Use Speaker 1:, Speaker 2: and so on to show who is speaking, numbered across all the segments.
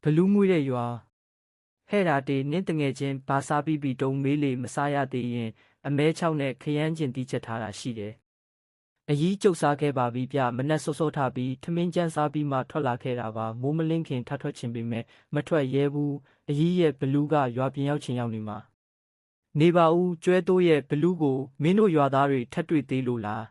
Speaker 1: ဘလူးမွေးတဲ့ရွာဟဲ့တာတေနင်းတငယ်ချင်းဘာစားပြီးပြီတုံးမေးလေမစားရသေးရင်အမဲချောက်နဲ့ခရမ်းကျင်တီးချက်ထားတာရှိတယ်။အကြီးကျုပ်စားခဲ့ပါပြီဗျမနှက်စောစောထားပြီးထမင်းကျန်းစားပြီးမှထွက်လာခဲ့တာပါမိုးမလင်းခင်ထထွက်ချင်ပေမဲ့မထွက်ရဲဘူးအကြီးရဲ့ဘလူးကရွာပြင်ရောက်ချင်ရောက်နေမှာနေပါဦးကျွဲတိုးရဲ့ဘလူးကိုမင်းတို့ရွာသားတွေထက်တွေ့သေးလို့လား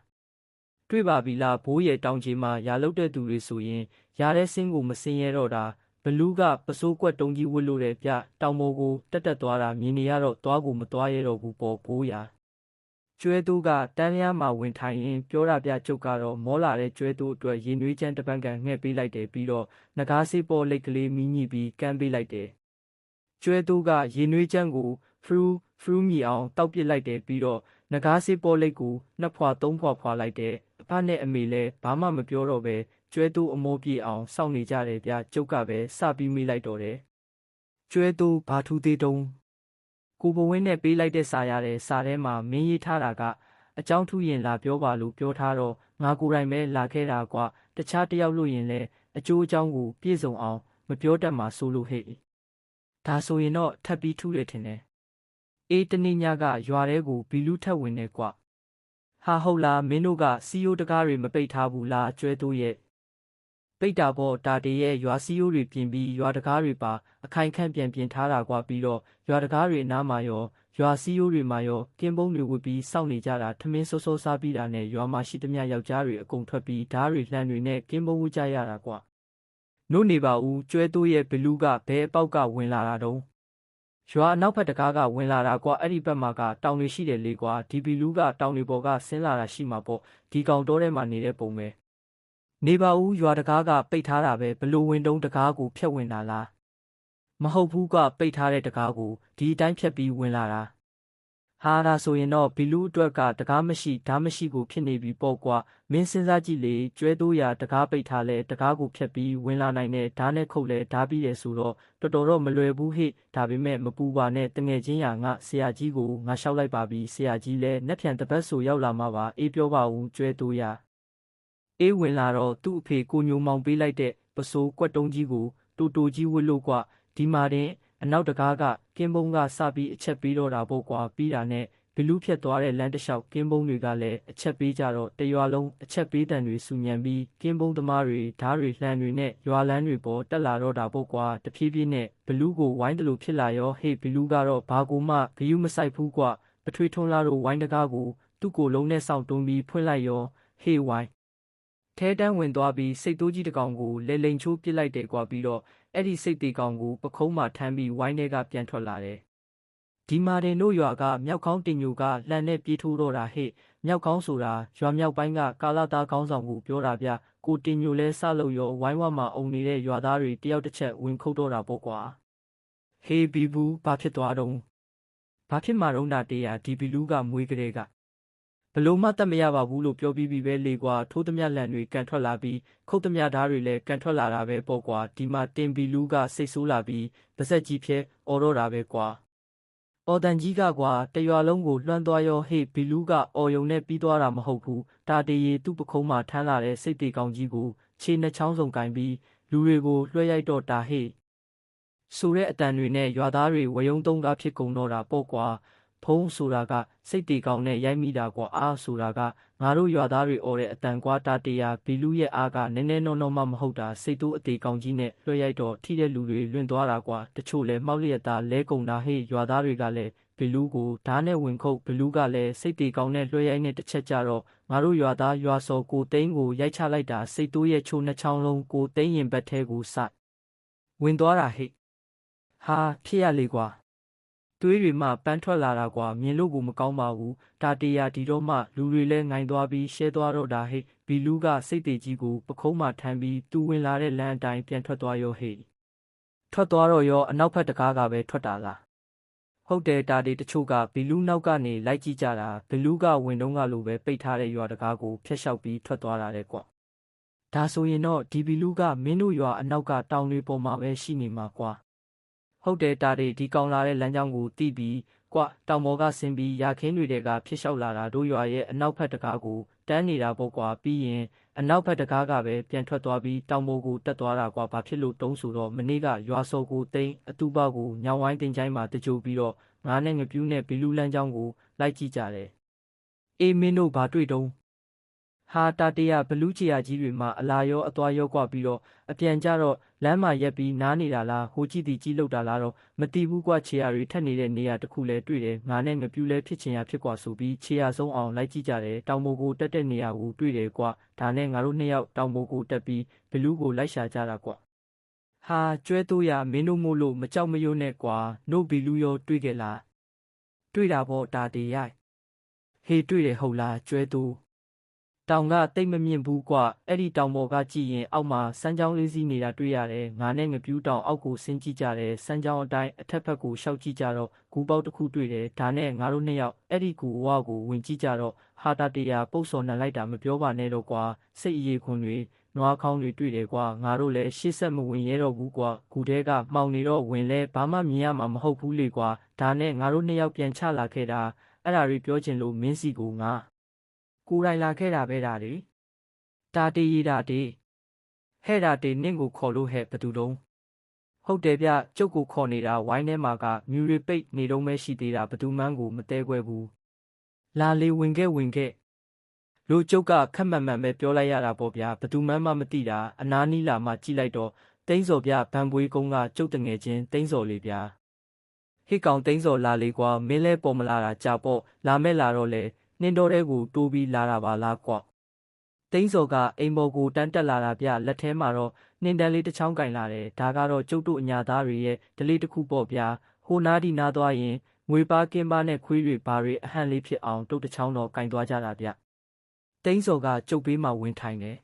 Speaker 1: တွေ့ပါပြီလားဘိုးရဲ့တောင်ကြီးမှာရာလုတ်တဲ့သူတွေဆိုရင်ရာတဲ့စင်းကိုမစင်းရဲတော့တာဘလူးကပစိုးကွက်တုံးကြီးဝတ်လို့တဲ့ဗျတောင်ပေါ်ကိုတက်သွားတာမြင်နေရတော့သွားကိုမသွားရတော့ဘူးပေါ့ဘိုးရာကျွဲတိုးကတန်းလျားမှာဝင်ထိုင်ရင်ပြောတာပြကျုပ်ကတော့မောလာတဲ့ကျွဲတိုးအတွက်ရင်နွေးချမ်းတပန်းကန်ငှဲ့ပေးလိုက်တယ်ပြီးတော့ငကားစေးပေါ်လိတ်ကလေးမီးညှိပြီးကမ်းပေးလိုက်တယ်ကျွဲတိုးကရင်နွေးချမ်းကိုဖရူးမြည်အောင်တောက်ပစ်လိုက်တယ်ပြီးတော့ငကားစေးပေါ်လိတ်ကိုနှစ်ဖွာသုံးဖွာလိုက်တယ်အဖနဲ့အမေလည်းဘာမှမပြောတော့ပဲကျွဲတိုးအမောပြေအောင်စောင့်နေကြတယ်ဗျကျုပ်ကပဲစပြီးမိလိုက်တော့တယ်ကျွဲတိုးဘာထူးသေးတုံးကိုဘဝင်းနဲ့ပေးလိုက်တဲ့စာရတယ်စာထဲမှာမင်းရေးထားတာကအကြောင်းထူးရင်လာပြောပါလို့ပြောထားတော့ငါကိုယ်တိုင်ပဲလာခဲ့တာကွာတခြားတယောက်လို့ရင်လဲအကျိုးအကြောင်းကိုပြည့်စုံအောင်မပြောတတ်မှာဆိုလို့ဟဲ့ဒါဆိုရင်တော့ထပ်ပြီးထူးတယ်ထင်တယ်အေးတနေ့ညကရွာထဲကိုဘီလူးထက်ဝင်နေကွာဟာဟုတ်လားမင်းတို့ကစီယိုတကားတွေမပိတ်ထားဘူးလားကျွဲတိုးရဲ့ပိတ်တာပေါ့တာတေရဲ့ရွာစီယိုတွေပြင်ပြီးရွာတကားတွေပါအခိုင်ခန့်ပြင်ထားတာကွာပြီးတော့ရွာတကားတွေနားမှာရောရွာစီယိုတွေမှာရောကင်းပုံးတွေဝတ်ပြီးစောင့်နေကြတာထမင်းစောစောစားပြီးတာနဲ့ရွာမှာရှိသမျှယောက်ျားတွေအကုန်ထွက်ပြီးဓားတွေလှမ်းတွေနဲ့ကင်းပုံးဝတ်ကြရတာကွာနို့နေပါဦးကျွဲတိုးရဲ့ဘလူးကဘဲအပေါက်ကဝင်လာတာတုံးရွာအနောက်ဘက်တကားကဝင်လာတာကွာအဲ့ဒီဘက်မှာကတောင်တွေရှိတယ်လေကွာဒီဘီလူးကတောင်တွေပေါ်ကဆင်းလာတာရှိမှာပေါ့ဒီကောင်တောထဲမှာနေတဲ့ပုံပဲနေပါဦးရွာတကားကပိတ်ထားတာပဲဘလို့ဝင်တုံးတကားကိုဖျက်ဝင်လာလားမဟုတ်ဘူးကပိတ်ထားတဲ့တကားကိုဒီအတိုင်းဖျက်ပြီးဝင်လာတာဟာဒါဆိုရင်တော့ဘီလူးအတွက်ကတကားမရှိဓားမရှိကိုဖြစ်နေပြီပေါ့ကွာမင်းစဉ်းစားကြည့်လေကျွဲတိုးရာတကားပိတ်ထားလဲတကားကိုဖျက်ပြီးဝင်လာနိုင်တဲ့ဓားနဲ့ခုတ်လဲဓားပြီးတယ်ဆိုတော့တော်တော့မလွယ်ဘူးဟိဒါပေမဲ့မပူပါနဲ့တငယ်ချင်းရာငါဆရာကြီးကိုငါလျှောက်လိုက်ပါပြီဆရာကြီးလဲနှက်ဖြန်တပတ်ဆိုရောက်လာမှာပါအေးပြောပါဦးကျွဲတိုးရာအေးဝင်လာတော့သူ့အဖေကိုညိုမောင်ပေးလိုက်တဲ့ပစိုးကွက်တုံးကြီးကိုတိုကြီးဝတ်လို့ကွာဒီမှာတဲ့အနောက်တကားကကင်းပုံးကစပြီးအချက်ပေးတော့တာပေါ့ကွာပြီးတာနဲ့ဘီလူးဖြတ်သွားတဲ့လမ်းတစ်လျှောက်ကင်းပုံးတွေကလည်းအချက်ပေးကြတော့တရွာလုံးအချက်ပေးတန်တွေဆူညံပြီးကင်းပုံးသမားတွေဓားတွေလှမ်းတွေနဲ့ရွာလန်းတွေပေါ်တက်လာတော့တာပေါ့ကွာတဖြည်းဖြည်းနဲ့ဘလူးကိုဝိုင်းတယ်လို့ဖြစ်လာရောဟေ့ဘီလူးကတော့ဘာကိုမှဂယုမဆိုင်ဘူးကွာပထွေးထွန်းလာတော့ဝိုင်းတကားကိုသူ့ကိုလုံးနဲ့စောင့်တွန်းပြီးဖွင့်လိုက်ရောဟေ့ဝိုင်းထဲတန်းဝင်သွားပြီးစိတ်တိုးကြီးတစ်ကောင်ကိုလေလိန်ချိုးပစ်လိုက်တယ်ကွာပြီးတော့အဲ့ဒီစိတ်သေးကောင်ကိုပခုံးမှာထမ်းပြီးဝိုင်းထဲကပြန်ထွက်လာတယ်ဒီမာတင်တို့ရွာကမြောက်ခေါင်းတင်ညိုကလှန်နဲ့ပြေးထိုးတော့တာဟဲ့မြောက်ခေါင်းဆိုတာရွာမြောက်ပိုင်းကကာလာသားခေါင်းဆောင်ကိုပြောတာဗျကိုတင်ညိုလဲစလို့ရောဝိုင်းဝမှာအုံနေတဲ့ရွာသားတွေတယောက်တစ်ချက်ဝင်ခုတ်တော့တာပေါ့ကွာဟေးဘီဘူးဘာဖြစ်သွားတော့ဘာဖြစ်မှာတော့တာတေးရဒီဘီလူးကမွေးကလေးကဘလို့မှတတ်မရပါဘူးလို့ပြောပြီးပြီပဲလေကွာထိုးသမျှလန်တွေကန်ထွက်လာပြီးခုတ်သမျှဓားတွေလည်းကန်ထွက်လာတာပဲပေါ့ကွာဒီမှာတင်ဘီလူးကစိတ်ဆိုးလာပြီးပါဆက်ကြီးဖြဲအော်တော့တာပဲကွာအော်တန်ကြီးကကွာတရွာလုံးကိုလွှမ်းသွားရောဟေ့ဘီလူးကအော်ယုံနဲ့ပြီးသွားတာမဟုတ်ဘူးတာတေရီသူ့ပခုံးမှာထမ်းလာတဲ့စိတ်တေကောင်ကြီးကိုခြေနှချောင်းစုံကင်ပြီးလူတွေကိုလွှဲရိုက်တော့တာဟေ့ဆိုတဲ့အတန်တွေနဲ့ရွာသားတွေဝယုံသုံးကားဖြစ်ကုန်တော့တာပေါ့ကွာဖုံးဆိုတာကစိတ်တေကောင်နဲ့ရိုက်မိတာကွာအားဆိုတာကငါတို့ရွာသားတွေအော်တဲ့အတန်ကွာတာတေယာဘီလူးရဲ့အားကနည်းနည်းနော်မှမဟုတ်တာစိတ်တိုးအသေးကောင်ကြီးနဲ့လွှဲရိုက်တော့ထိတဲ့လူတွေလွင့်သွားတာကွာတချို့လဲမှောက်လျက်သားလဲကုန်တာဟေ့ရွာသားတွေကလည်းဘီလူးကိုဓားနဲ့ဝင်ခုတ်ဘီလူးကလည်းစိတ်တေကောင်နဲ့လွှဲရိုက်နဲ့တစ်ချက်ကြတော့ငါတို့ရွာသားရွာစော်ကိုသိန်းကိုရိုက်ချလိုက်တာစိတ်တိုးရဲ့ချိုးနှချောင်းလုံးကိုသိန်းရင်ဘက်ထဲကိုစဝင်သွားတာဟေ့ဟာဖြစ်ရလေကွာသွေးတွေမှပန်းထွက်လာတာကွာမြင်လို့ကိုမကောင်းပါဘူးတာတေယာဒီတော့မှလူတွေလဲငိုင်သွားပြီးရှဲသွားတော့တာဟဲ့ဘီလူးကစိတ်တေကြီးကိုပခုံးမှထမ်းပြီးသူဝင်လာတဲ့လမ်းအတိုင်းပြန်ထွက်သွားရောဟဲ့ထွက်သွားတော့ရောအနောက်ဘက်တကားကပဲထွက်တာလားဟုတ်တယ်တာတေတချို့ကဘီလူးနောက်ကနေလိုက်ကြည့်ကြတာဘီလူးကဝင်တုံးကလိုပဲပိတ်ထားတဲ့ရွာတကားကိုဖျက်လျှောက်ပြီးထွက်သွားတာတဲ့ကွာဒါဆိုရင်တော့ဒီဘီလူးကမင်းတို့ရွာအနောက်ကတောင်တွေပေါ်မှာပဲရှိနေမှာကွာဟုတ်တယ်တာတေဒီကောင်လာတဲ့လမ်းကြောင်းကိုတီးပြီးကွာတောင်ပေါ်ကဆင်းပြီးရာခင်းတွေကဖြစ်လျှောက်လာတာတို့ရွာရဲ့အနောက်ဘက်တကားကိုတ တန်းနေတာပေါ့ကွာပြီးရင်အနောက်ဘက်တကားကပဲပြန်ထွက်သွားပြီးတောင်ပေါ်ကိုတက်သွားတာကွာဘာဖြစ်လို့တုံးဆိုတော့မနေ့ကရွာစော်ကိုတိန်အတူပါကိုညောင်ဝိုင်းတင်ချိုင်းမှာတကြိုပြီးတော့ငါနဲ့ငပြူးနဲ့ဘီလူးလန်းချောင်းကိုလိုက်ကြည့်ကြတယ်အေးမင်းတို့ဘာတွေ့တုံးဟာတာတရဘလူးချီယာကြီးတွေမှာအလာရောအသွားရောကွာပြီးတော့အပြန်ကြတော့လမ်းမှာရက်ပြီးနားနေတာလားဟိုကြည့်တီကြီးလောက်တာလားတော့မတီးဘူးကွာချီယာတွေထက်နေတဲ့နေရာတစ်ခုလဲတွေ့တယ်ငါနဲ့ငပြူးလဲဖြစ်ချင်ရဖြစ်ကွာဆိုပြီးချီယာဆုံးအောင်လိုက်ကြည့်ကြတယ်တောင်ပေါ်ကိုတက်တဲ့နေရာကိုတွေ့တယ်ကွာဒါနဲ့ငါတို့နှစ်ယောက်တောင်ပေါ်ကိုတက်ပြီးဘလူးကိုလိုက်ရှာကြတာကွာဟာကျွဲတိုးရမင်းတို့မို့လို့မကြောက်မရွံ့နဲ့ကွာနို့ဘီလူးရောတွေ့ကြလားတွေ့တာပေါ့တာတေရိုက်ဟေးတွေ့တယ်ဟုတ်လားကျွဲတိုးတောင်ကတိတ်မမြင့်ဘူးကွအဲ့ဒီတောင်ပေါ်ကကြည့်ရင်အောက်မှာစမ်းချောင်းလေးစီးနေတာတွေ့ရတယ်ငါနဲ့ငပြူးတောင်အောက်ကိုဆင်းကြည့်ကြတယ်စမ်းချောင်းအတိုင်းအထက်ဘက်ကိုရှောက်ကြည့်ကြတော့ဂူပေါက်တစ်ခုတွေ့တယ်ဒါနဲ့ငါတို့နှစ်ယောက်အဲ့ဒီဂူဝါကိုဝင်ကြည့်ကြတော့ဟာတာတရာပုတ်စော်နှံလိုက်တာမပြောပါနဲ့တော့ကွာစိတ်အရေခွန်တွေနွားခေါင်းတွေတွေ့တယ်ကွာငါတို့လည်းရှေ့ဆက်မဝင်ရတော့ဘူးကွာဂူထဲကမှောင်နေတော့ဝင်လဲဘာမှမြင်ရမှာမဟုတ်ဘူးလေကွာဒါနဲ့ငါတို့နှစ်ယောက်ပြန်ချလာခဲ့တာအဲ့ဒါတွေပြောချင်လို့မင်းစီကိုငါကိုယ်တိုင်လာခဲ့တာပဲဒါတွေတာတေးရီတာတေးဟဲ့တာတေးနင့်ကိုခေါ်လို့ဟဲ့ဘသူတုံးဟုတ်တယ်ဗျကျုပ်ကိုခေါ်နေတာဝိုင်းထဲမှာကမြူရီပိတ်နေတော့မဲရှိသေးတာဘသူမှန်းကိုမတဲခွဲဘူးလာလေဝင်ခဲ့လို့ကျုပ်ကခက်မှန်မှန်ပဲပြောလိုက်ရတာပေါ့ဗျာဘသူမှန်းမသိတာအနားနီးလာမှကြည့်လိုက်တော့တိန်းစော်ဗျဗန်ပွေးကုန်းကကျုပ်တငယ်ချင်းတိန်းစော်လေးဗျာဟိကောင်တိန်းစော်လာလေကွာမင်းလဲပေါ်မလာတာကြာပေါ့လာမဲ့လာတော့လေနှင်းတော်တဲ့ကိုတိုးပြီးလာတာပါလားကွာတိန်းစော်ကအိမ်ပေါ်ကိုတန်းတက်လာတာဗျလက်ထဲမှာတော့နှင်းတန်းလေးတစ်ချောင်းကင်လာတယ်ဒါကတော့ကျုပ်တို့အညာသားတွေရဲ့ဒလေးတစ်ခုပေါ့ဗျာဟိုနားဒီနားသွားရင်ငွေပါကင်းပါနဲ့ခွေးတွေဘာတွေအဟန့်လေးဖြစ်အောင်တုတ်တစ်ချောင်းတော့ကင်သွားကြတာဗျတိန်းစော်ကကျုပ်ဘေးမှာဝင်ထိုင်တယ်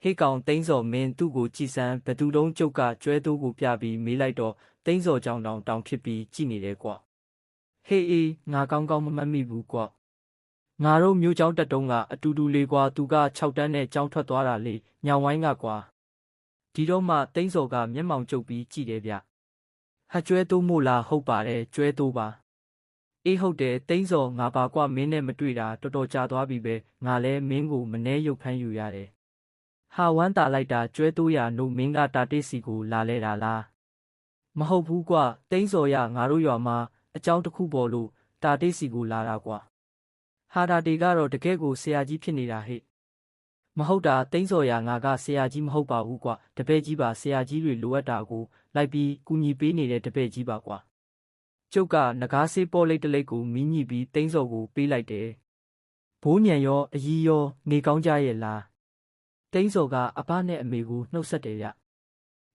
Speaker 1: ဟေးကောင်တိန်းစော်မင်းသူ့ကိုကြည်စမ်းဘသူတုံးကျုပ်ကကျွဲတိုးကိုပြပြီးမေးလိုက်တော့တိန်းစော်ကြောင်တောင်ဖြစ်ပြီးကြည်နေတယ်ကွာဟေးအေးငါကောင်းကောင်းမမှတ်မိဘူးကွာငါတို့မျိုးကျောင်းတက်တုံးကအတူတူလေးကွာသူက6တန်းနဲ့ကျောင်းထွက်သွားတာလေညောင်ဝိုင်းကကွာဒီတော့မှတိန်းစော်ကမျက်မှောင်ကျုပ်ပြီးကြည့်တယ်ဗျဟာကျွဲတိုးမို့လားဟုတ်ပါတယ်ကျွဲတိုးပါအေးဟုတ်တယ်တိန်းစော်ငါပါကွာမင်းနဲ့မတွေ့တာတော်တော်ကြာသွားပြီပဲငါလဲမင်းကိုမနှဲရုပ်ဖမ်းယူရတယ်ဟာဝမ်းတာလိုက်တာကျွဲတိုးရနို့မင်းကတာတေးစီကိုလာလဲတာလားမဟုတ်ဘူးကွာတိန်းစော်ရငါတို့ရွာမှာအကြောင်းတစ်ခုပေါ်လို့တာတေးစီကိုလာတာကွာဟာတာတေကတော့တကယ့်ကိုဆရာကြီးဖြစ်နေတာဟဲ့မဟုတ်တာတိန်းစော်ရငါကဆရာကြီးမဟုတ်ပါဘူးကွာတပည့်ကြီးပါဆရာကြီးတွေလိုအပ်တာကိုလိုက်ပြီးကူညီပေးနေတဲ့တပည့်ကြီးပါကွာကျုပ်ကငကားဆေးပေါ်လိတ်တလိတ်ကိုမီးညှိပြီးတိန်းစော်ကိုပေးလိုက်တယ်ဘိုးညံရောအကြီးရောနေကောင်းကြရဲ့လားတိန်းစော်ကအဘနဲ့အမေကိုနှုတ်ဆက်တယ်ရ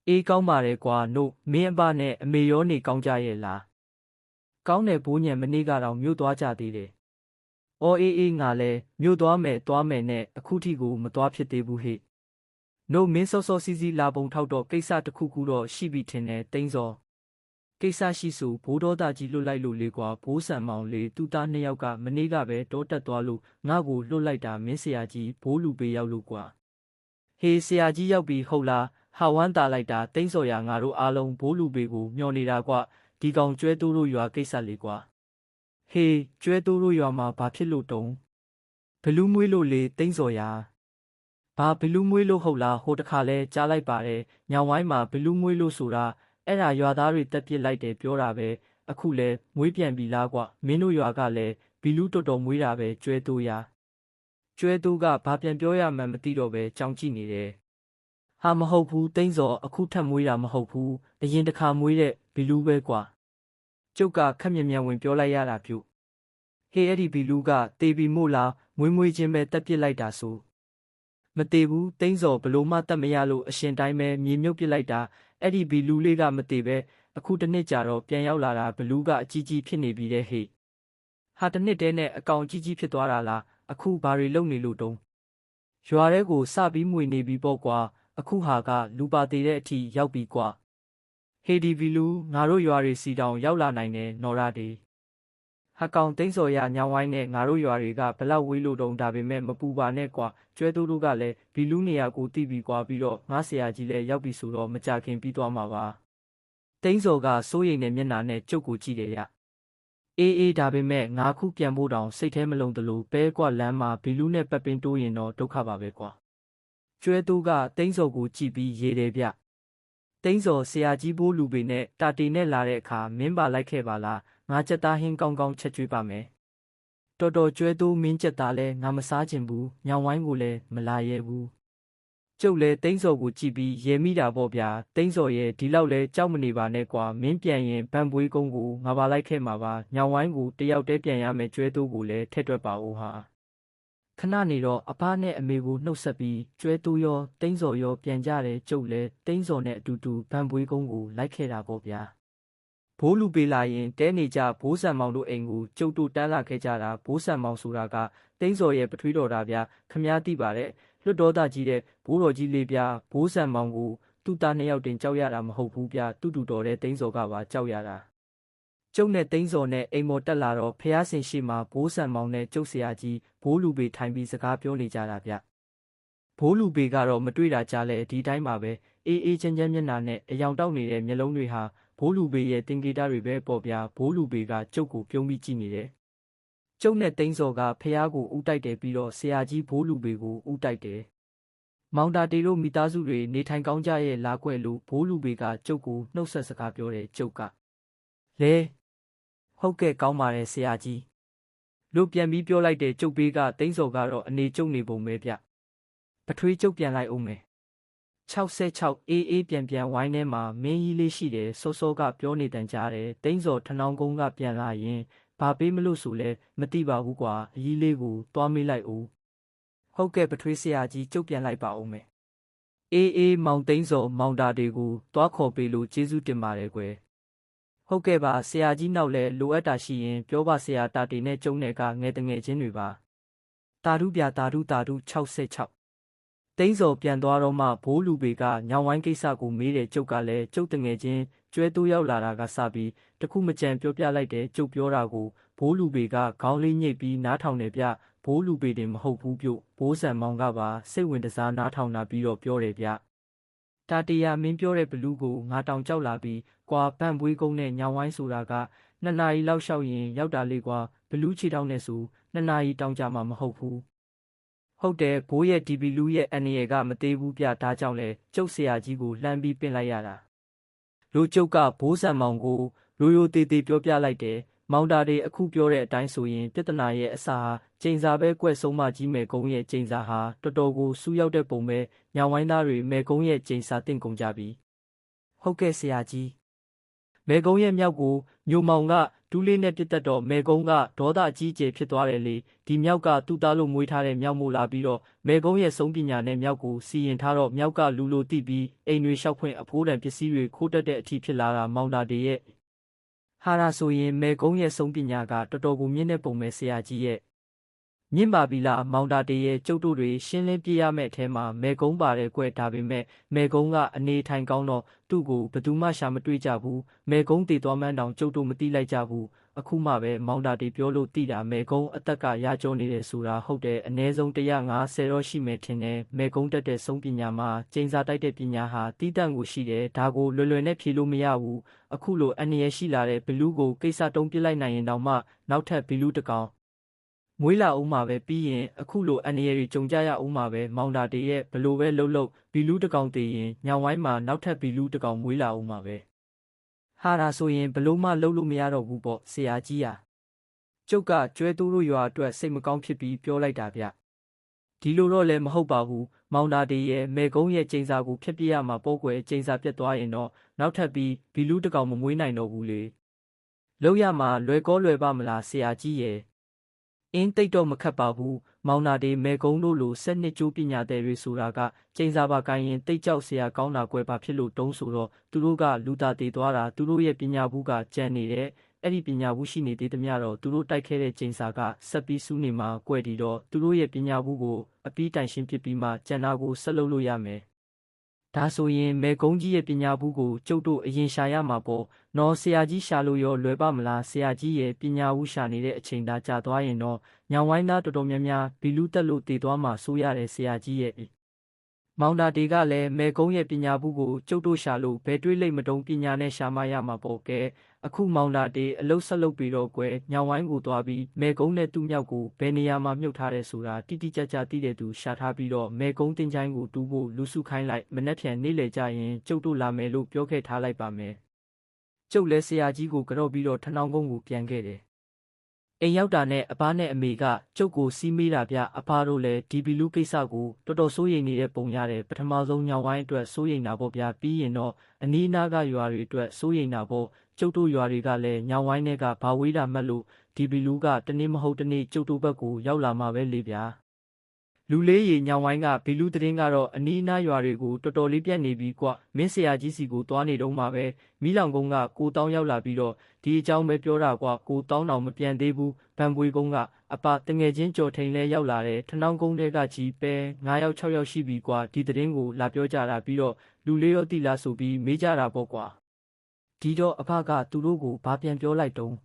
Speaker 1: အေးကောင်းပါတယ်ကွာနို့မင်းအဘနဲ့အမေရောနေကောင်းကြရဲ့လားကောင်းတယ်ဘိုးညံမနေ့ကတော့မြို့သွားကြသေးတယ်အော်အေးငါလဲမြို့သွားမယ်နဲ့အခုထိကိုမသွားဖြစ်သေးဘူးဟဲ့နို့မင်းစောစီစီလာပုံထောက်တော့ကိစ္စတစ်ခုခုတော့ရှိပြီထင်တယ်တိန်းစောကိစ္စရှိဆိုဘိုးတော်သားကြီးလွတ်လိုက်လို့လေကွာဘိုးဆန်မောင်လေးသူ့သားနှစ်ယောက်ကမနေ့ကပဲတောတက်သွားလို့ငါ့ကိုလွတ်လိုက်တာမင်းဆရာကြီးဘိုးလူပေးရောက်လို့ကွာဟေးဆရာကြီးရောက်ပြီဟုတ်လားဟာဝမ်းတာလိုက်တာတိန်းစော်ရငါတို့အားလုံးဘိုးလူပေးကိုမျှော်နေတာကွာဒီကောင်ကျွဲတိုးတို့ရွာကိစ္စလေးကွာဟေးကျွဲတိုးတို့ရွာမှာဘာဖြစ်လို့တုံးဘလူးမွေးလို့လေတိန်းစော်ရဘာဘလူးမွေးလို့ဟုတ်လားဟိုတခါလဲကြားလိုက်ပါတယ်ညောင်ဝိုင်းမှာဘလူးမွေးလို့ဆိုတာအဲ့ဒါရွာသားတွေတက်ပစ်လိုက်တယ်ပြောတာပဲအခုလဲမွေးပြန်ပြီလားကွမင်းတို့ရွာကလည်းဘီလူးတော်တော်မွေးတာပဲကျွဲတိုးရကျွဲတိုးကဘာပြန်ပြောရမှန်းမသိတော့ပဲကြောင်ကြည့်နေတယ်ဟာမဟုတ်ဘူးတိန်းစော်အခုထပ်မွေးတာမဟုတ်ဘူးအရင်တစ်ခါမွေးတဲ့ဘီလူးပဲကွာကျုပ်ကခက်မြန်ဝင်ပြောလိုက်ရတာပြုဟေးအဲ့ဒီဘီလူးကတေဘီမို့လားမွေးချင်းပဲတက်ပစ်လိုက်တာဆိုမတေဘူးတိန်းစော်ဘလို့မှတက်မရလို့အရှင်တိုင်းပဲမြေမြုပ်ပစ်လိုက်တာအဲ့ဒီဘီလူးလေးကမတေပဲအခုတစ်နှစ်ကြာတော့ပြန်ရောက်လာတာဘလူးကအကြီးကြီးဖြစ်နေပြီတဲ့ဟေ့ဟာတစ်နှစ်တည်းနဲ့အကောင်ကြီးကြီးဖြစ်သွားတာလားအခုဘာတွေလုပ်နေလို့တုံးရွာထဲကိုစပြီးမွေနေပြီပေါ့ကွာအခုဟာကလူပါသေးတဲ့အထိရောက်ပြီကွာဟေဒီဘီလူးငါတို့ရွာတွေစီတောင်ရောက်လာနိုင်တယ်နော်ရတေဟာကောင်တိန်းစော်ရညောင်ဝိုင်းနဲ့ငါတို့ရွာတွေကဘလောက်ဝေးလို့တုံးဒါပေမဲ့မပူပါနဲ့ကွာကျွဲတိုးတို့ကလည်းဘီလူးနေရာကိုတိပြီးကွာပြီးတော့ငါဆရာကြီးလည်းရောက်ပြီဆိုတော့မကြခင်ပြီးသွားမှာပါတိန်းစော်ကစိုးရိမ်တဲ့မျက်နှာနဲ့ကျုပ်ကိုကြည့်တယ်ရ အေးဒါပေမဲ့ငါခုပြန်ဖို့တောင်စိတ်ထဲမလုံသလိုပဲကွာလမ်းမှာဘီလူးနဲ့ပတ်ပင်းတိုးရင်တော့ဒုက္ခပါပဲကွာကျွဲသူကတိန်းစော်ကိုကြည့်ပြီးရေတယ်ဗျတိန်းစော်ဆရာကြီးဘိုးလူပေနဲ့တာတီနဲ့လာတဲ့အခါမင်းပါလိုက်ခဲ့ပါလားငါကြက်သားဟင်းကောင်းကောင်းချက်ကျွေးပါမယ်တော်တော်ကျွဲသူမင်းကြက်သားလဲငါမစားချင်ဘူးညောင်ဝိုင်းကိုလည်းမလာရဲဘူးကျုပ်လဲတိန်းစော်ကိုကြည့်ပြီးရေမိတာပေါ့ဗျာတိန်းစော်ရဲ့ဒီလောက်လဲကြောက်မနေပါနဲ့ကွာမင်းပြန်ရင်ဗန်ပွေးကုန်းကိုငါပါလိုက်ခဲ့မှာပါညောင်ဝိုင်းကိုတယောက်တည်းပြန်ရမယ်ကျွဲသူကိုလည်းထက်တွက်ပါဦးဟာခဏနေတော့အဖနဲ့အမေကိုနှုတ်ဆက်ပြီးကျွဲသူရောတိန်းစော်ရောပြန်ကြတယ်ကျုပ်လဲတိန်းစော်နဲ့အတူတူဗန်ပွေးကုန်းကိုလိုက်ခဲ့တာပေါ့ဗျာဘိုးလူပေးလာရင်တဲနေကြဘိုးဆန်မောင်တို့အိမ်ကိုကျုပ်တို့တန်းလာခဲ့ကြတာဘိုးဆန်မောင်ဆိုတာကတိန်းစော်ရဲ့ပထွေးတော်တာဗျာခမားသိပါတယ်လွတ်တော်သားကြီးတဲ့ဘိုးတော်ကြီးလေးဗျာဘိုးဆန်မောင်ကိုသူ့သားနှစ်ယောက်တင်ကြောက်ရတာမဟုတ်ဘူးဗျာတူတူတော်တဲ့တိန်းစော်ကပါကြောက်ရတာကျုပ်နဲ့တိန်းစော်နဲ့အိမ်မော်တက်လာတော့ဖះဆင်ရှိမှာဘိုးဆန်မောင်နဲ့ကျုပ်ဆရာကြီးဘိုးလူပေထိုင်ပြီးစကားပြောနေကြတာဗျဘိုးလူပေကတော့မတွေ့တာကြားလဲဒီတိုင်းပါပဲအေးချမ်းမျက်နှာနဲ့အယောင်တောက်နေတဲ့မျက်လုံးတွေဟာဘိုးလူပေရဲ့တင်ကေတာတွေပဲပေါ့ဗျာဘိုးလူပေကကျုပ်ကိုပြုံးပြီးကြည့်နေတယ်ကျုပ်နဲ့တိန်းစော်ကဖះကိုဥတိုက်တယ်ပြီးတော့ဆရာကြီးဘိုးလူပေကိုဥတိုက်တယ်မောင်တာတေတို့မိသားစုတွေနေထိုင်ကောင်းကြရဲ့လားကွယ်လို့ဘိုးလူပေကကျုပ်ကိုနှုတ်ဆက်စကားပြောတယ်ကျုပ်ကလဲဟုတ်ကဲ့ကောင်းပါတယ်ဆရာကြီးလို့ပြန်ပြီးပြောလိုက်တဲ့ကျုပ်ဘေးကတိန်းစော်ကတော့အနေကျုပ်နေပုံပဲဗျပထွေးကျုပ်ပြန်လိုက်အောင်မယ်66အေးပြန်ဝိုင်းထဲမှာမင်းကြီးလေးရှိတယ်စောကပြောနေတန်ကြတယ်တိန်းစော်ထနောင်းကုန်းကပြန်လာရင်ဘာပေးမလို့ဆိုလဲမသိပါဘူးကွာအကြီးလေးကိုသွားမေးလိုက်ဦးဟုတ်ကဲ့ပထွေးဆရာကြီးကျုပ်ပြန်လိုက်ပါဦးမယ်အေးမောင်သိန်းစော်မောင်တာတွေကိုသွားခေါ်ပေးလို့ကျေးဇူးတင်ပါတယ်ကွယ်ဟုတ်ကဲ့ပါဆရာကြီးနောက်လဲလိုအပ်တာရှိရင်ပြောပါဆရာတာတီနဲ့ကျုံနဲ့ကငယ်တငယ်ချင်းတွေပါတာဓုပြတာဓု66တိန်းစော်ပြန်သွားတော့မှဘိုးလူပေကညောင်ဝိုင်းကိစ္စကိုမေးတယ်ကျုပ်ကလည်းကျုပ်တငယ်ချင်းကျွဲတိုးရောက်လာတာကစပြီးတခုမကြံပြောပြလိုက်တယ်ကျုပ်ပြောတာကိုဘိုးလူပေကခေါင်းလေးညိတ်ပြီးနားထောင်တယ်ဗျဘိုးလူပေတင်မဟုတ်ဘူးပြုတ်ဘိုးဆန်မောင်ကပါစိတ်ဝင်တစားနားထောင်တာပြီးတော့ပြောတယ်ဗျတာတီယာမင်းပြောတဲ့ဘလူးကိုငါတောင်ကြောက်လာပြီးကွာဗန့်ပွေးကုန်းနဲ့ညောင်ဝိုင်းဆိုတာက2 နာရီလောက်ရှောက်ရင်ရောက်တာလေကွာဘလူးချီတောင်းနဲ့ဆို2 နာရီတောင်ကြာမှာမဟုတ်ဘူးဟုတ်တယ်ဘိုးရဲ့ဒီဘီလူးရဲ့အန်ရယ်ကမသေးဘူးပြဒါကြောင့်လဲကျုပ်ဆရာကြီးကိုလှမ်းပြီးပင့်လိုက်ရတာလူကျုပ်ကဘိုးဆန်မောင်ကိုရိုးသေးပြောပြလိုက်တယ်မောင်တာတွေအခုပြောတဲ့အတိုင်းဆိုရင်ပြဿနာရဲ့အစာဟာကျိန်စာပဲကွက်ဆုံးမကြီးမယ်ကုန်းရဲ့ကျိန်စာဟာတော်တော်ကိုစူးရောက်တဲ့ပုံပဲညောင်ဝိုင်းသားတွေမယ်ကုန်းရဲ့ကျိန်စာတင့်ကုန်ကြပြီဟုတ်ကဲ့ဆရာကြီးမယ်ကုန်းရဲ့မြောက်ကိုညိုမောင်ကဒူးလေးနဲ့ပြစ်တက်တော့မယ်ကုန်းကဒေါသအကြီးအကျယ်ဖြစ်သွားတယ်လေဒီမြောက်ကသူ့သားလို့မွေးထားတဲ့မြောက်မို့လာပြီးတော့မယ်ကုန်းရဲ့ဆုံးပညာနဲ့မြောက်ကိုစီရင်ထားတော့မြောက်ကလူလိုတိပြီးအိမ်တွေလျှောက်ခွင့်အဖိုးတန်ပစ္စည်းတွေခိုးတက်တဲ့အထိဖြစ်လာတာမောင်တာတွေရဲ့ဟာရာဆိုရင်မယ်ကုန်းရဲ့ဆုံးပညာကတော်တော်ကိုမြင့်တဲ့ပုံပဲဆရာကြီးရဲ့မြင့်ပါပြီလားမောင်တာတေရဲ့ကျုပ်တို့တွေရှင်းလင်းပြရမယ့်အထဲမှာမယ်ကုန်းပါတယ်ကွဒါပေမဲ့မယ်ကုန်းကအနေထိုင်ကောင်းတော့သူ့ကိုဘယ်သူမှရှာမတွေ့ကြဘူးမယ်ကုန်းတည်သွားမှန်းတောင်ကျုပ်တို့မသိလိုက်ကြဘူးအခုမှပဲမောင်တာတေပြောလို့သိတာမယ်ကုန်းအသက်ကရကြောနေတယ်ဆိုတာဟုတ်တယ်အနည်းဆုံး150တော့ရှိမယ်ထင်တယ်မယ်ကုန်းတက်တဲ့ဆုံးပညာမှာကျိန်စာတိုက်တဲ့ပညာဟာတီးတန့်ကိုရှိတယ်ဒါကိုလွယ်နဲ့ဖြေလို့မရဘူးအခုလိုအန္တရာယ်ရှိလာတဲ့ဘလူးကိုကိစ္စတုံးပစ်လိုက်နိုင်ရင်တောင်မှနောက်ထပ်ဘလူးတစ်ကောင်မွေးလာအောင်မှာပဲပြီးရင်အခုလိုအန္တရာယ်တွေကြုံကြရအောင်မှာပဲမောင်တာတေရဲ့ဘလို့ပဲလှုပ်ဘီလူးတစ်ကောင်တည်ရင်ညောင်ဝိုင်းမှာနောက်ထပ်ဘီလူးတစ်ကောင်မွေးလာအောင်မှာပဲဟာဒါဆိုရင်ဘလို့မှလှုပ်လို့မရတော့ဘူးပေါ့ဆရာကြီးဟာကျုပ်ကကျွဲတိုးတို့ရွာအတွက်စိတ်မကောင်းဖြစ်ပြီးပြောလိုက်တာဗျဒီလိုတော့လည်းမဟုတ်ပါဘူးမောင်တာတေရဲ့မယ်ကုန်းရဲ့ကျိန်စာကိုဖျက်ပြရမှာပေါ့ကွယ်ကျိန်စာပြတ်သွားရင်တော့နောက်ထပ်ပြီးဘီလူးတစ်ကောင်မမွေးနိုင်တော့ဘူးလေလောက်ရမှာလွယ်ပါမလားဆရာကြီးရဲ့အင်းတိတ်တော့မခတ်ပါဘူးမောင်နာတေမဲကုန်းတို့လို7 နှစ်ကျိုးပညာတဲ့တွေဆိုတာကကျိန်စာပါကိုင်းရင်တိတ်ကြောက်ဆရာကောင်းတာကွယ်ပါဖြစ်လို့တုံးဆိုတော့သူတို့ကလူသားတည်သွားတာသူတို့ရဲ့ပညာဘူးကကျန်နေတဲ့အဲ့ဒီပညာဘူးရှိနေသေးသမျှတော့သူတို့တိုက်ခဲတဲ့ကျိန်စာကဆက်ပြီးစူးနေမှာကွယ်ဒီတော့သူတို့ရဲ့ပညာဘူးကိုအပြီးတိုင်ရှင်းပြပြီးမှကျန်တာကိုဆက်လုပ်လို့ရမယ်ဒါဆိုရင်မဲကုန်းကြီးရဲ့ပညာဘူးကိုကျုပ်တို့အရင်ရှာရမှာပေါ့နော်ဆရာကြီးရှာလို့ရောလွယ်ပါမလားဆရာကြီးရဲ့ပညာဘူးရှာနေတဲ့အချိန်သာကြာသွားရင်တော့ညောင်ဝိုင်းသားတော်တော်များများဘီလူးတက်လို့တည်သွားမှာစိုးရတယ်ဆရာကြီးရဲ့ မောင်တာတေကလည်းမဲကုန်းရဲ့ပညာဘူးကိုကျုပ်တို့ရှာလို့ဘယ်တွေးလိမ့်မတုံးပညာနဲ့ရှာမရမှာပေါ့ကဲအခုမောင်တာတေအလုတ်ဆက်လုပ်ပြီးတော့ကွယ်ညောင်ဝိုင်းကိုသွားပြီးမဲကုန်းနဲ့သူ့မြောက်ကိုဘယ်နေရာမှာမြုပ်ထားတယ်ဆိုတာတိတိကျကျသိတဲ့သူရှာထားပြီးတော့မဲကုန်းတင်ချိုင်းကိုတူးဖို့လူစုခိုင်းလိုက်မနှက်ဖြန်နေလေကြရင်ကျုပ်တို့လာမယ်လို့ပြောခဲ့ထားလိုက်ပါမယ်ကျုပ်လည်းဆရာကြီးကိုကြော့ပြီးတော့ထနောင်းကုန်းကိုပြန်ခဲ့တယ်အိမ်ရောက်တာနဲ့အဘနဲ့အမေကကျုပ်ကိုစီးမိတာဗျအဖတို့လည်းဒီဘီလူကိစ္စကိုတော်တော်စိုးရိမ်နေတဲ့ပုံရတယ်ပထမဆုံးညောင်ဝိုင်းအတွက်စိုးရိမ်တာပေါ့ဗျာပြီးရင်တော့အနီးအနားကရွာတွေအတွက်စိုးရိမ်တာပေါ့ကျုပ်တို့ရွာတွေကလည်းညောင်ဝိုင်းတွေကဘာဝေးတာမှတ်လို့ဒီဘီလူကတနေ့မဟုတ်တနေ့ကျုပ်တို့ဘက်ကိုရောက်လာမှာပဲလေဗျာလူလေးရေညောင်ဝိုင်းကဘီလူသတင်းကတော့အနီးအနားရွာတွေကိုတော်တော်လေးပြတ်နေပြီကွမင်းဆရာကြီးစီကိုသွားနေတော့မှပဲမီးလောင်ကုန်းကကိုတောင်းရောက်လာပြီးတော့ဒီအကြောင်းပဲပြောတာကွကိုတောင်းတော်မပြန်သေးဘူးဗန်ပွေကုန်းကအပတငယ်ချင်းကြော်ထိန်လဲရောက်လာတယ်ထနောင်းကုန်းတဲကကြီးပဲ9ယောက်6ယောက်ရှိပြီကွာဒီသတင်းကိုလာပြောကြတာပြီးတော့လူလေးရောတိလာဆိုပြီးမေးကြတာပေါ့ကွာဒီတော့အဖကသူတို့ကိုဘာပြန်ပြောလိုက်တုံး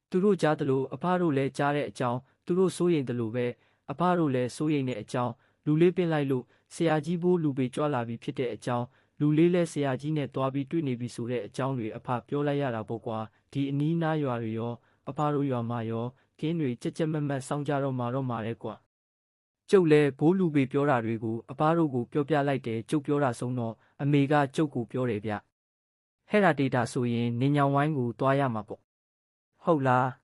Speaker 1: သူတို့ကြားတယ်လို့အဖတို့လည်းကြားတဲ့အကြောင်းသူတို့စိုးရိမ်တယ်လို့ပဲအဖတို့လည်းစိုးရိမ်တဲ့အကြောင်းလူလေးပင်လိုက်လို့ဆရာကြီးဘိုးလူပေကြွလာပြီဖြစ်တဲ့အကြောင်းလူလေးလည်းဆရာကြီးနဲ့တွားပြီးတွေ့နေပြီဆိုတဲ့အကြောင်းတွေအဖပြောလိုက်ရတာပေါ့ကွာဒီအနီးနားရွာတွေရောအဖတို့ရွာမှာရောကင်းတွေကြက်ကြက်မက်မက်စောင်းကြတော့မှာတဲ့ကွာကျုပ်လည်းဘိုးလူပေပြောတာတွေကိုအဖတို့ကိုပြောပြလိုက်တယ်ကျုပ်ပြောတာဆုံးတော့အမေကကျုပ်ကိုပြောတယ်ဗျဟဲ့ဒါဒေတာဆိုရင်နင်ညောင်ဝိုင်းကိုတွားရမှာပေါ့ဟုတ်လာ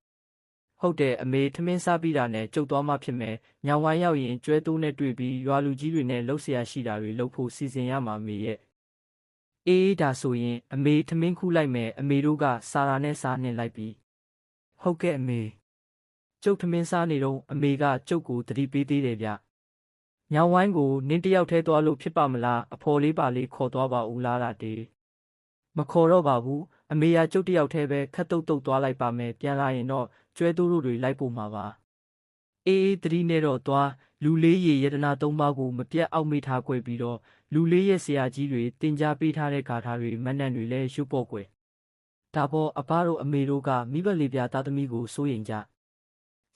Speaker 1: းဟုတ်တယ်အမေထမင်းစားပြီးတာနဲ့ကျုပ်သွားမှဖြစ်မယ်ညောင်ဝိုင်းရောက်ရင်ကျွဲတိုးနဲ့တွေ့ပြီးရွာလူကြီးတွေနဲ့လှုပ်เสียရှိတာတွေလှုပ်ဖို့စီစဉ်ရမှာမေရဲ့အေးဒါဆိုရင်အမေထမင်းခူးလိုက်မယ်အမေတို့ကစာရာနဲ့စားနှင်လိုက်ပြီဟုတ်ကဲ့အမေကျုပ်ထမင်းစားနေတော့အမေကကျုပ်ကိုတတိပေးသေးတယ်ဗျညောင်ဝိုင်းကိုနင်းတယောက်ထဲသွားလို့ဖြစ်ပါမလားအဖော်လေးပါလေးခေါ်သွားပါဦးလားတေမခေါ်တော့ပါဘူးအမေကကျုပ်တယောက်ထဲပဲခတ်တုတ်သွားလိုက်ပါမယ်ပြန်လာရင်တော့ကျွဲတိုးတို့တွေလိုက်ဖို့မှာပါအေးတတိနဲ့တော့သွားလူလေးရေယတနာ3ပါးကိုမပြတ်အောက်မေ့ထားကြွယ်ပြီးတော့လူလေးရဲ့ဆရာကြီးတွေတင် जा ပေးထားတဲ့ဂါထာတွေမနှံ့တွေလည်းရွတ်ပေါ့ကွယ်ဒါပေါ်အဘတို့အမေတို့ကမိဘလေးပြသားသမီးကိုစိုးရိမ်ကြ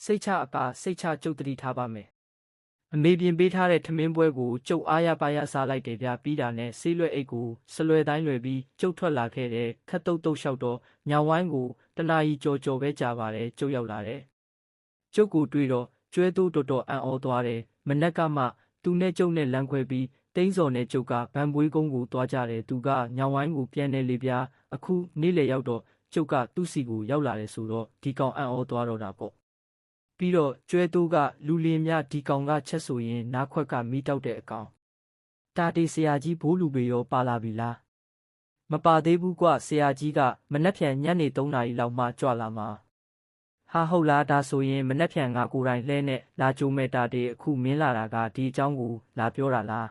Speaker 1: စိတ်ချအပါစိတ်ချကျုပ်တတိထားပါမယ်အမေပြင်ပေးထားတဲ့ထမင်းပွဲကိုကျုပ်အားရပါရစားလိုက်တယ်ဗျာပြီးတာနဲ့ဆေးလွယ်အိတ်ကိုစလွယ်တိုင်းလွယ်ပြီးကျုပ်ထွက်လာခဲ့တဲ့ခတ်တုတ်လျှောက်တော့ညောင်ဝိုင်းကိုတနာရီကြော်ပဲကြာပါတယ်ကျုပ်ရောက်လာတယ်ကျုပ်ကိုတွေ့တော့ကျွဲတိုးတော်အံ့ဩသွားတယ်မနက်ကမှသူနဲ့ကျုပ်နဲ့လမ်းခွဲပြီးတိန်းစော်နဲ့ကျုပ်ကဗန်ပွေးကုန်းကိုသွားကြတယ်သူကညောင်ဝိုင်းကိုပြန်နေလေဗျာအခုနေ့လေရောက်တော့ကျုပ်ကသူ့စီကိုရောက်လာတယ်ဆိုတော့ဒီကောင်အံ့ဩသွားတော့တာပေါ့ပြီးတော့ကျွဲတိုးကလူလင်များဒီကောင်ကချက်ဆိုရင်နားခွက်ကမီးတောက်တဲ့အကောင်တာတေဆရာကြီးဘိုးလူပေရောပါလာပြီလားမပါသေးဘူးကွဆရာကြီးကမနှက်ဖြန်ညနေ3 နာရီလောက်မှကြွလာမှာဟာဟုတ်လားဒါဆိုရင်မနှက်ဖြန်ငါကိုယ်တိုင်လှဲနဲ့လာကြိုးမဲ့တာတေအခုမင်းလာတာကဒီအကြောင်းကိုလာပြောတာလာ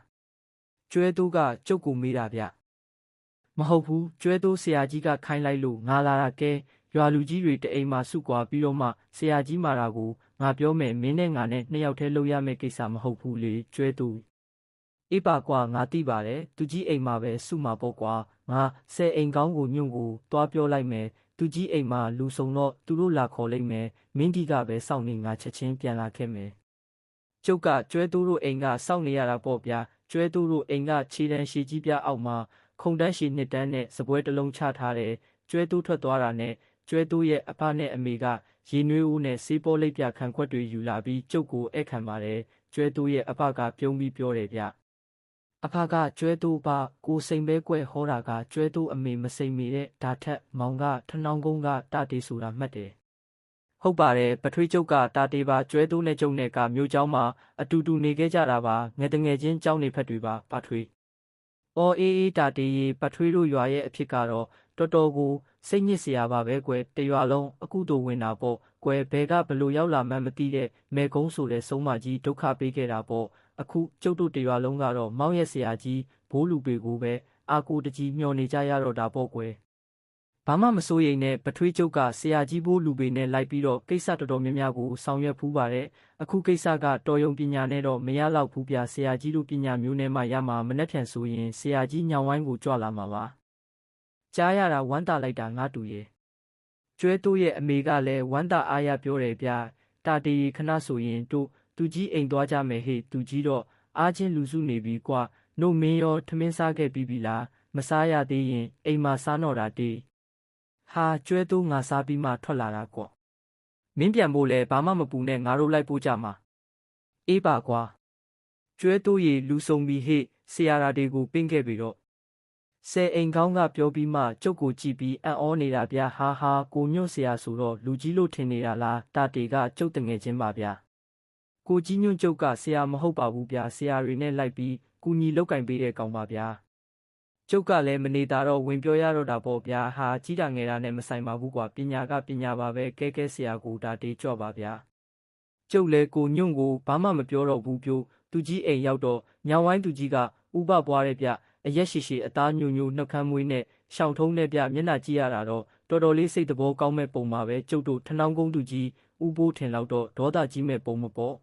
Speaker 1: းကျွဲတိုးကကျုပ်ကိုမေးတာဗျမဟုတ်ဘူးကျွဲတိုးဆရာကြီးကခိုင်းလိုက်လို့ငါလာတာကဲရွာလူကြီးတွေတအိမ်မှာစုကွာပြီးတော့မှဆရာကြီးမာတာကိုငါပြောမယ်မင်းနဲ့ငါနဲ့2 ယောက်တည်းလုပ်ရမယ့်ကိစ္စမဟုတ်ဘူးလေကျွဲတိုးအေးပါကွာငါသိပါတယ်သူကြီးအိမ်မှာပဲစုမှာပေါ့ကွာငါ10 အိမ်ကောင်းကိုညွန့်ကိုတွားပြောလိုက်မယ်သူကြီးအိမ်မှာလူစုံတော့သူတို့လာခေါ်လိုက်မယ်မင်းဒီကပဲစောင့်နေငါချက်ချင်းပြန်လာခဲ့မယ်ကျုပ်ကကျွဲတိုးတို့အိမ်ကစောင့်နေရတာပေါ့ဗျာကျွဲတိုးတို့အိမ်ကခြေတန်းရှည်ကြီးပြအောက်မှာခုံတန်းရှည်နှစ်တန်းနဲ့စပွဲတစ်လုံးချထားတယ်ကျွဲတိုးထွက်သွားတာနဲ့ကျွဲတိုးရဲ့အဖနဲ့အမေကရေနွေးဦးနဲ့ဆေးပေါ်လိပ်ပြခံခွက်တွေယူလာပြီးကျုပ်ကိုဧည့်ခံပါတယ်ကျွဲတိုးရဲ့အဖကပြုံးပြီးပြောတယ်ဗျအဖကကျွဲတိုးပါကိုစိန်ပဲကွဲ့ဟောတာကကျွဲတိုးအမေမစိန်မီတဲ့ဒါထက်မောင်ကထနောင်းကုန်းကတာတေဆိုတာမှတ်တယ်ဟုတ်ပါတယ်ပထွေးကျုပ်ကတာတေပါကျွဲတိုးနဲ့ကျုံနဲ့ကမြို့เจ้าမှာအတူတူနေခဲ့ကြတာပါငယ်တငယ်ချင်းเจ้าနေဖက်တွေပါပထွေးအော်အေးတာတေရေပထွေးတို့ရွာရဲ့အဖြစ်ကတော့တော်တော်ကိုစိတ်ညစ်စရာပါပဲကွယ်တရွာလုံးအခုတို့ဝင်တာပေါ့ကွယ်ဘဲကဘလို့ရောက်လာမှန်းမသိတဲ့မဲကုန်းဆိုတဲ့ဆုံးမကြီးဒုက္ခပေးခဲ့တာပေါ့အခုကျုပ်တို့တရွာလုံးကတော့မောင်ရဲ့ဆရာကြီးဘိုးလူပေကိုပဲအာကိုတကြီးမျှော်နေကြရတော့တာပေါ့ကွယ်ဘာမှမစိုးရိမ်နဲ့ပထွေးကျုပ်ကဆရာကြီးဘိုးလူပေနဲ့လိုက်ပြီးတော့ကိစ္စတော်တော်များများကိုဆောင်ရွက်ဖူးပါတယ်အခုကိစ္စကတော်ယုံပညာနဲ့တော့မရတော့ဘူးပြဆရာကြီးတို့ပညာမျိုးနဲ့မှရမှာမနှက်ဖြန်ဆိုရင်ဆရာကြီးညောင်ဝိုင်းကိုကြွလာမှာပါကြားရတာဝမ်းသာလိုက်တာငါတူရဲ့ကျွဲတိုးရဲ့အမေကလည်းဝမ်းသာအားရပြောတယ်ဗျတာတေခဏဆိုရင်တို့သူကြီးအိမ်သွားကြမယ်ဟေ့သူကြီးတော့အားချင်းလူစုနေပြီကွာ နို့မင်းရောထမင်းစားခဲ့ပြီးပြီလားမစားရသေးရင်အိမ်မှာစားတော့တာတေးဟာကျွဲတိုးငါစားပြီးမှထွက်လာတာကော့မင်းပြန်ဖို့လဲဘာမှမပူနဲ့ငါတို့လိုက်ပို့ကြမှာအေးပါကွာကျွဲတိုးရီလူစုံပြီးဟေ့ဆရာရာတွေကိုပင့်ခဲ့ပြီတော့ဆယ်အိမ်ကောင်းကပြောပြီးမှကျုပ်ကိုကြည့်ပြီးအံ့ဩနေတာဗျာဟာဟာကိုညွန့်ဆရာဆိုတော့လူကြီးလို့ထင်နေတာလားတာတေကကျုပ်တငယ်ချင်းပါဗျာကိုကြီးညွန့်ကျုပ်ကဆရာမဟုတ်ပါဘူးဗျာဆရာတွေနဲ့လိုက်ပြီးကူညီလောက်ကင်ပေးတဲ့ကောင်ပါဗျာကျုပ်ကလည်းမနေတာတော့ဝင်ပြောရတော့တာပေါ့ဗျာဟာကြီးတာငယ်တာနဲ့မဆိုင်ပါဘူးကွာပညာကပညာပါပဲကဲဆရာကိုဒါတေကြွပါဗျာကျုပ်လည်းကိုညွန့်ကိုဘာမှမပြောတော့ဘူးပြို့သူကြီးအိမ်ရောက်တော့ညောင်ဝိုင်းသူကြီးကဥပပွားတဲ့ဗျအရက်ရှိရှိအသားညိုညိုနှုတ်ခမ်းမွေးနဲ့ရှောင်ထုံးတဲ့ဗျမျက်နှာကြည့်ရတာတော့တော်တော်လေးစိတ်သဘောကောင်းမဲ့ပုံပါပဲကျုပ်တို့ထနောင်းကုန်းသူကြီးဥပိုးထင်လောက်တော့ဒေါသကြီးမဲ့ပုံမပေါ့